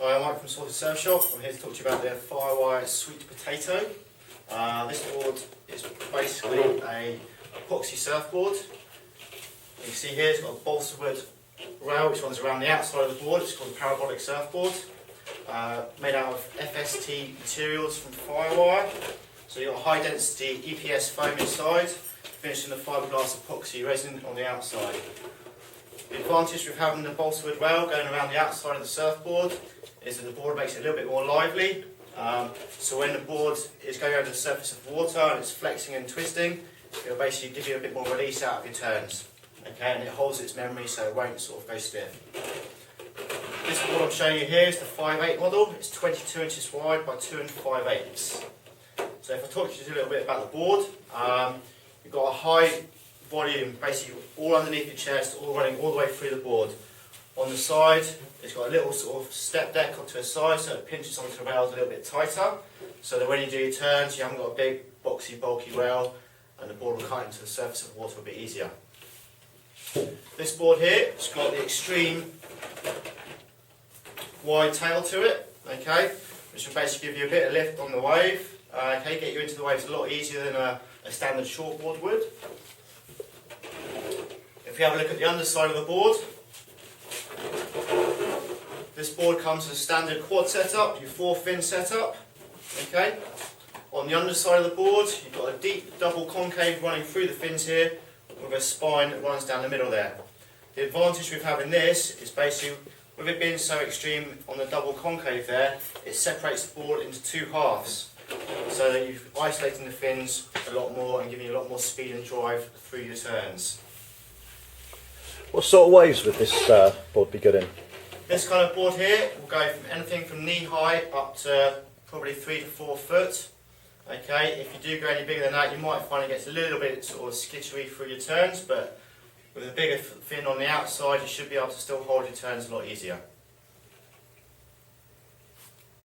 Hi, I'm Mike from Surf Shop. I'm here to talk to you about the Firewire Sweet Potato. This board is basically a epoxy surfboard. You can see here it's got a balsa wood rail which runs around the outside of the board. It's called a parabolic surfboard. Made out of FST materials from Firewire. So you've got a high density EPS foam inside, finished in a fiberglass epoxy resin on the outside. The advantage with having the balsa wood rail going around the outside of the surfboard is that the board makes it a little bit more lively. So when the board is going over the surface of water and it's flexing and twisting, it'll basically give you a bit more release out of your turns. Okay, and it holds its memory so it won't sort of go stiff. This board I'm showing you here is the 5/8 model. It's 22 inches wide by 2 5/8. So if I talk to you a little bit about the board, you've got a high volume, basically all underneath your chest, all running all the way through the board. On the side, it's got a little sort of step deck onto the side, so it pinches onto the rails a little bit tighter, so that when you do your turns, you haven't got a big, boxy, bulky rail, and the board will cut into the surface of the water a bit easier. This board here, it's got the extreme wide tail to it, okay, which will basically give you a bit of lift on the wave, okay, get you into the waves a lot easier than a standard shortboard would. If you have a look at the underside of the board, this board comes as a standard quad setup, your 4-fin setup. Okay. On the underside of the board, you've got a deep double concave running through the fins here, with a spine that runs down the middle there. The advantage with having this is basically, with it being so extreme on the double concave there, it separates the board into two halves, so that you're isolating the fins a lot more and giving you a lot more speed and drive through your turns. What sort of waves would this board be good in? This kind of board here will go from anything from knee high up to probably 3 to 4 foot. Okay, if you do go any bigger than that, you might find it gets a little bit sort of skittery through your turns, but with a bigger fin on the outside, you should be able to still hold your turns a lot easier.